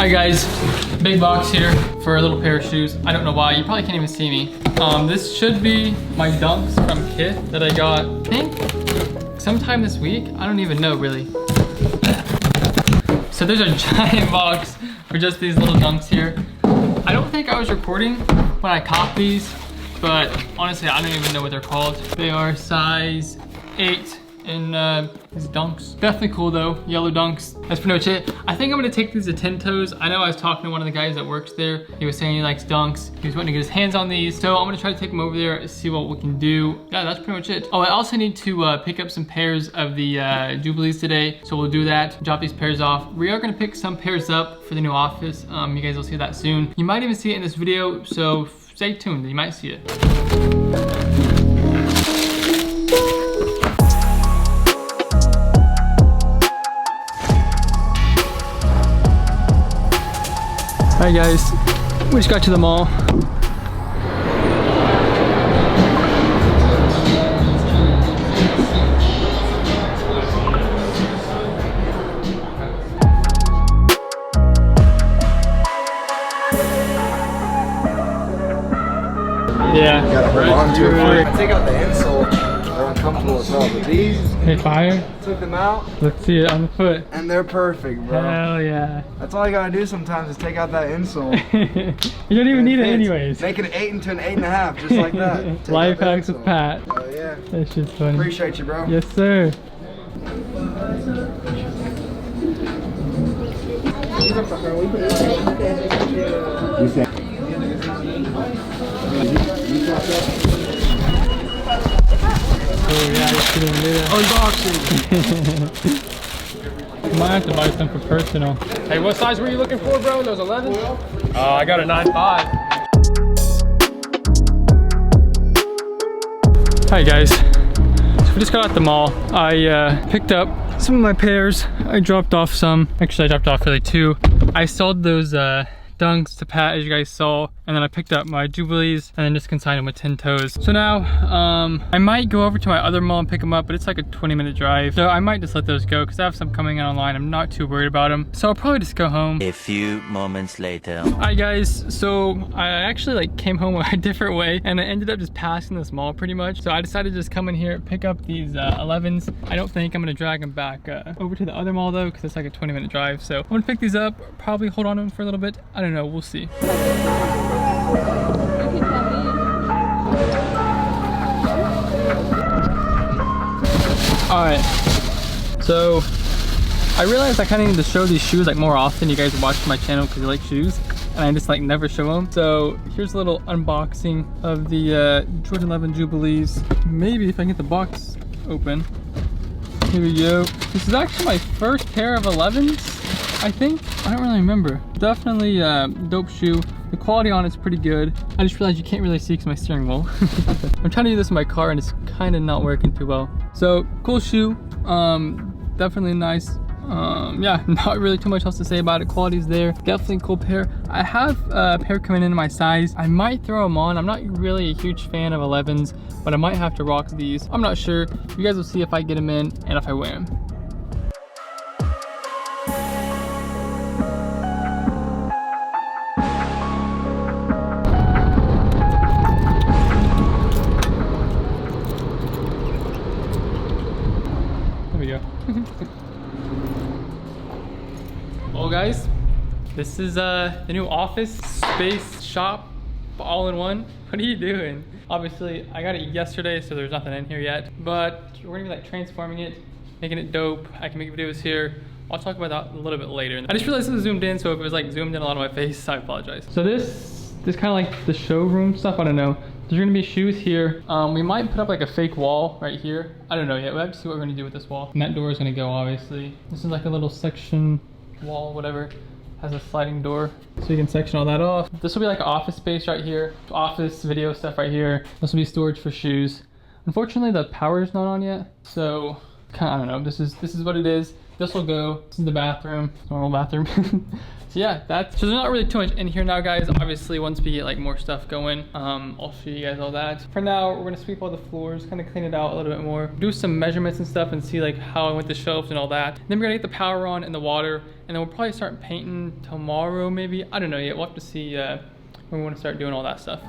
Alright guys, big box here for a little pair of shoes. I don't know why, you probably can't even see me. This should be my Dunks from Kith that I got, I think, sometime this week. I don't even know really. So there's a giant box for just these little Dunks here. I don't think I was recording when I copped these, but honestly, I don't even know what they're called. They are size 8 in these Dunks. Definitely cool though, yellow Dunks. That's pretty much it. I think I'm gonna take these to 10 Toes. I know I was talking to one of the guys that works there. He was saying he likes Dunks. He was wanting to get his hands on these. So I'm gonna try to take them over there and see what we can do. Yeah, that's pretty much it. Oh, I also need to pick up some pairs of the Jubilees today. So we'll do that, drop these pairs off. We are gonna pick some pairs up for the new office. You guys will see that soon. You might even see it in this video, so stay tuned, you might see it. Alright guys, we just got to the mall. Yeah. You gotta hold on to it. I take out the insole, they're uncomfortable as hell, but these, hey, fire. Took them out. Let's see it on the foot. And they're perfect, bro. Hell yeah. That's all you gotta do sometimes is take out that insole. You don't even need it anyways. Make an 8 into an 8.5, just like that. Life hacks with Pat. Oh yeah. That shit's funny. Appreciate you, bro. Yes, sir. Oh yeah, I shouldn't do that. Unboxing! Might have to buy some for personal. Hey, what size were you looking for, bro? Those 11? I got a 9.5. Hi guys. So we just got out the mall. I picked up some of my pairs. I dropped off some. Actually, I dropped off really 2. I sold those Dunks to Pat, as you guys saw, and then I picked up my Jubilees and then just consigned them with 10 Toes. So now I might go over to my other mall and pick them up, but it's like a 20-minute drive, so I might just let those go because I have some coming in online. I'm not too worried about them, so I'll probably just go home. A few moments later. Alright guys, so I actually came home a different way and I ended up just passing this mall pretty much. So I decided to just come in here, pick up these 11s. I don't think I'm gonna drag them back over to the other mall though, because it's like a 20-minute drive. So I'm gonna pick these up, probably hold on to them for a little bit. I don't know, we'll see. Alright, so I realized I kind of need to show these shoes like more often. You guys watch my channel because you like shoes, and I just like never show them. So here's a little unboxing of the Jordan 11 Jubilees. Maybe if I can get the box open. Here we go. This is actually my first pair of 11s, I think. I don't really remember. Definitely dope shoe. The quality on it's pretty good. I just realized you can't really see because my steering wheel. I'm trying to do this in my car and it's kind of not working too well. So cool shoe, definitely nice. Yeah, not really too much else to say about it. Quality's there. Definitely a cool pair. I have a pair coming in my size. I might throw them on. I'm not really a huge fan of 11s, but I might have to rock these. I'm not sure. You guys will see if I get them in and if I wear them. Well guys, this is the new office space shop all in one. What are you doing? Obviously I got it yesterday, so there's nothing in here yet, but we're gonna be like transforming it, making it dope. I can make videos here. I'll talk about that a little bit later. I just realized this was zoomed in, so if it was like zoomed in a lot of my face, I apologize. So this kind of like the showroom stuff, I don't know. There's gonna be shoes here. We might put up like a fake wall right here. I don't know yet. We'll have to see what we're gonna do with this wall. And that door is gonna go, obviously. This is like a little section wall, whatever. Has a sliding door, so you can section all that off. This will be like an office space right here. Office, video stuff right here. This will be storage for shoes. Unfortunately, the power's not on yet, so I don't know. This is what it is. This will go. This is the bathroom, normal bathroom. So yeah, so there's not really too much in here now, guys. Obviously, once we get like more stuff going, I'll show you guys all that. For now, we're gonna sweep all the floors, kind of clean it out a little bit more, do some measurements and stuff, and see like how I went the shelves and all that. Then we're gonna get the power on and the water, and then we'll probably start painting tomorrow, maybe. I don't know yet. We'll have to see when we want to start doing all that stuff.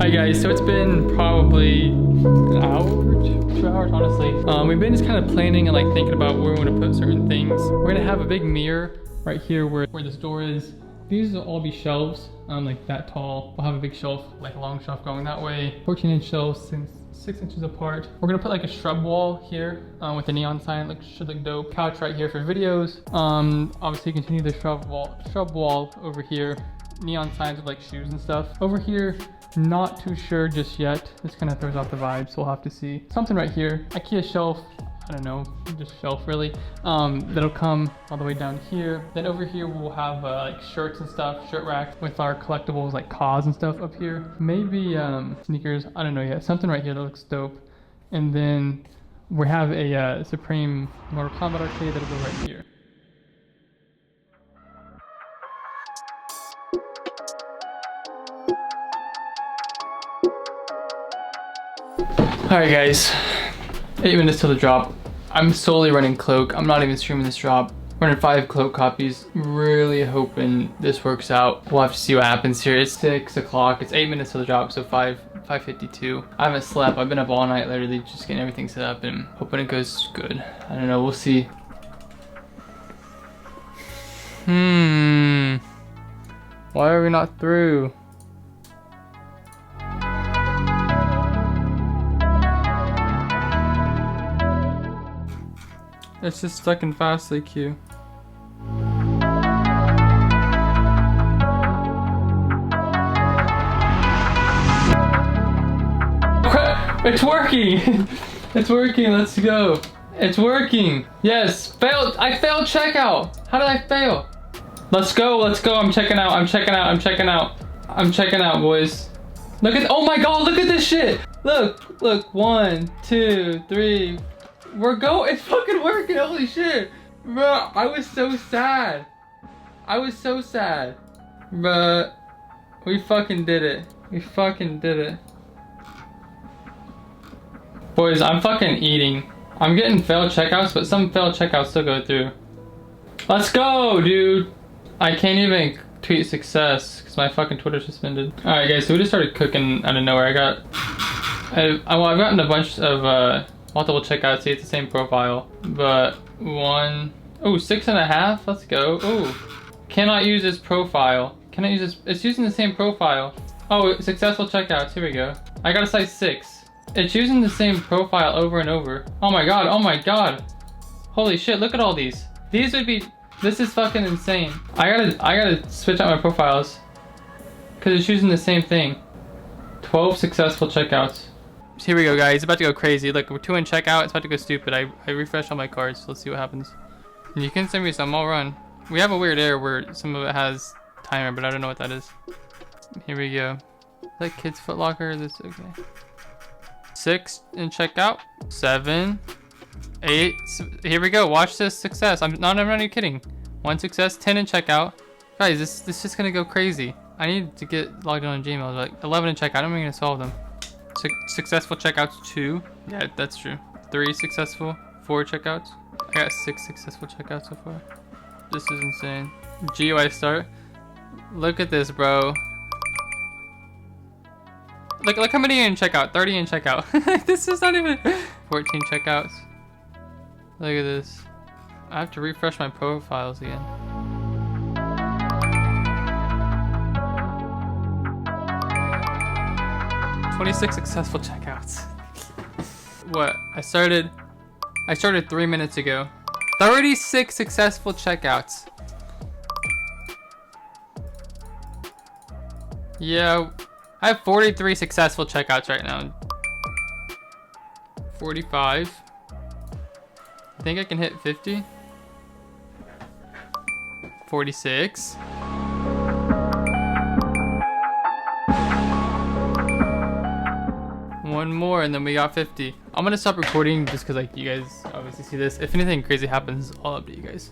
Hi guys, so it's been probably an hour, 2 hours, honestly. We've been just kind of planning and like thinking about where we want to put certain things. We're gonna have a big mirror right here where this door is. These will all be shelves, like that tall. We'll have a big shelf, like a long shelf going that way. 14-inch shelves, 6 inches apart. We're gonna put like a shrub wall here with a neon sign. Should look dope. Couch right here for videos. Obviously continue the shrub wall over here. Neon signs with like shoes and stuff. Over here, not too sure just yet. This kind of throws off the vibe, so we'll have to see. Something right here, IKEA shelf, I don't know, just shelf really. That'll come all the way down here. Then over here we'll have like shirts and stuff, shirt rack with our collectibles like cause and stuff up here. Maybe sneakers, I don't know yet. Something right here that looks dope. And then we have a Supreme Mortal Kombat arcade that'll go right here. Alright guys, 8 minutes till the drop. I'm solely running cloak. I'm not even streaming this drop. Running 5 cloak copies. Really hoping this works out. We'll have to see what happens here. It's 6 o'clock. It's 8 minutes till the drop, so 5:52. I haven't slept. I've been up all night literally just getting everything set up and hoping it goes good. I don't know, we'll see. Why are we not through? It's just stuck in Fastly queue. It's working! It's working, let's go. It's working. Yes, failed. I failed checkout. How did I fail? Let's go, let's go. I'm checking out, I'm checking out, I'm checking out. I'm checking out, boys. Look at, oh my God, look at this shit. Look, 1, 2, 3. We're going, it's fucking working, holy shit. Bro, I was so sad. I was so sad. But we fucking did it. We fucking did it. Boys, I'm fucking eating. I'm getting failed checkouts, but some failed checkouts still go through. Let's go, dude. I can't even tweet success because my fucking Twitter's suspended. Alright guys, so we just started cooking out of nowhere. I've gotten a bunch of multiple checkouts. See, it's the same profile, but 6.5. Let's go. Oh, cannot use this profile. Cannot use this. It's using the same profile. Oh, successful checkouts. Here we go. I got a size 6. It's using the same profile over and over. Oh my God. Oh my God. Holy shit. Look at all these. These would be. This is fucking insane. I gotta switch out my profiles because it's using the same thing. 12 successful checkouts. So here we go, guys. It's about to go crazy. Look, we're 2 in checkout. It's about to go stupid. I refreshed all my cards. Let's see what happens. You can send me some. I'll run. We have a weird error where some of it has timer, but I don't know what that is. Here we go. Is that Kids Foot Locker? This okay. 6 in checkout. 7, 8. Here we go. Watch this success. I'm not even kidding. 1 success. 10 in checkout. Guys, this is just gonna go crazy. I need to get logged on Gmail. Like 11 in checkout. I'm gonna solve them. Successful checkouts 2. Yeah, that's true. 3 successful. 4 checkouts. I got 6 successful checkouts so far. This is insane. GUI start. Look at this, bro. Look how many in checkout. 30 in checkout. This is not even 14 checkouts. Look at this. I have to refresh my profiles again. $26 successful checkouts. What? I started 3 minutes ago. 36 successful checkouts. Yeah, I have 43 successful checkouts right now. 45. I think I can hit 50. 46. one more, and then we got 50. I'm gonna stop recording just because like you guys obviously see this. If anything crazy happens, I'll update you guys.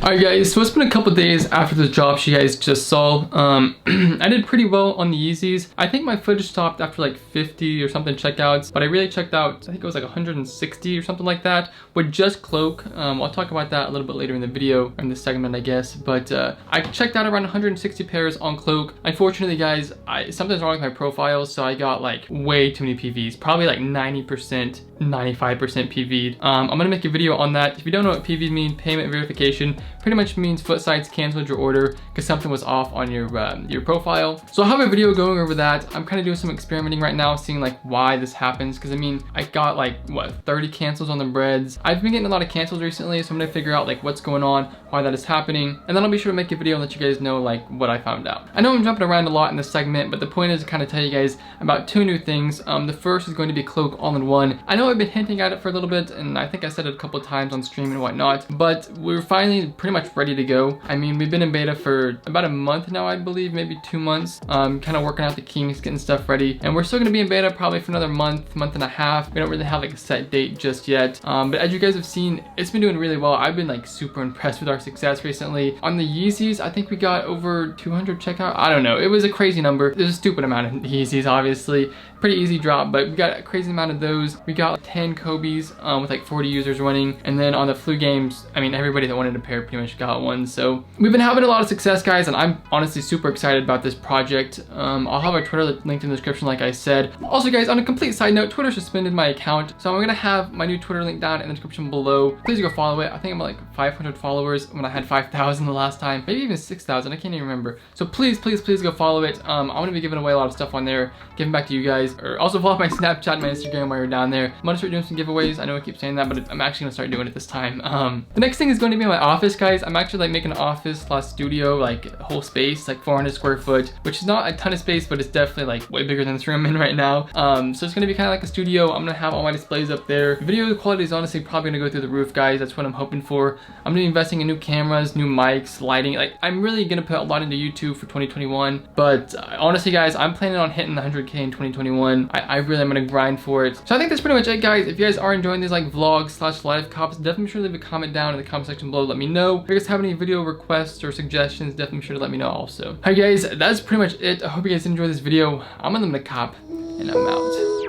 Alright guys, so it's been a couple days after the drops you guys just saw. I did pretty well on the Yeezys. I think my footage stopped after like 50 or something checkouts, but I really checked out, I think it was like 160 or something like that with just Cloak. I'll talk about that a little bit later in the video, or in this segment I guess, but I checked out around 160 pairs on Cloak. Unfortunately guys, something's wrong with my profile, so I got like way too many PVs, probably like 90%, 95% PV'd. I'm gonna make a video on that. If you don't know what PVs mean, payment verification, pretty much means foot sites canceled your order because something was off on your profile. So I'll have a video going over that. I'm kind of doing some experimenting right now, seeing like why this happens, because I mean, I got like what, 30 cancels on the breads. I've been getting a lot of cancels recently, so I'm gonna figure out like what's going on, why that is happening, and then I'll be sure to make a video and let you guys know like what I found out. I know I'm jumping around a lot in this segment, but the point is to kind of tell you guys about two new things. The first is going to be Cloak all-in-one. I know I've been hinting at it for a little bit, and I think I said it a couple of times on stream and whatnot, but we're finally pretty much ready to go. I mean, we've been in beta for about a month now, I believe, maybe 2 months, kind of working out the kinks, getting stuff ready, and we're still gonna be in beta probably for another month and a half. We don't really have like a set date just yet, but as you guys have seen, it's been doing really well. I've been like super impressed with our success recently. On the Yeezys, I think we got over 200 checkout. I don't know, it was a crazy number. There's a stupid amount of Yeezys, obviously. Pretty easy drop, but we got a crazy amount of those. We got like 10 Kobe's with like 40 users running, and then on the flu games, I mean, everybody that wanted a pair pretty much got one. So we've been having a lot of success, guys, and I'm honestly super excited about this project. I'll have our Twitter linked in the description, like I said. Also, guys, on a complete side note, Twitter suspended my account, so I'm gonna have my new Twitter link down in the description below. Please go follow it. I think I'm at like 500 followers when I had 5,000 the last time, maybe even 6,000. I can't even remember. So please go follow it. I'm gonna be giving away a lot of stuff on there, giving back to you guys. Or also follow my Snapchat and my Instagram while you're down there. I'm gonna start doing some giveaways. I know I keep saying that, but I'm actually gonna start doing it this time. The next thing is going to be my office, guys. I'm actually like making an office / studio, like a whole space, like 400 square foot, which is not a ton of space, but it's definitely like way bigger than this room I'm in right now. So it's gonna be kind of like a studio. I'm gonna have all my displays up there. The video quality is honestly probably gonna go through the roof, guys. That's what I'm hoping for. I'm gonna be investing in new cameras, new mics, lighting. Like, I'm really gonna put a lot into YouTube for 2021. But honestly, guys, I'm planning on hitting 100K in 2021. I really am gonna grind for it. So I think that's pretty much it, guys. If you guys are enjoying these like vlogs / live cops, definitely be sure to leave a comment down in the comment section below. Let me know. If you guys have any video requests or suggestions, definitely be sure to let me know also. Alright guys, that's pretty much it. I hope you guys enjoyed this video. I'm UnlimitedCop, and I'm out.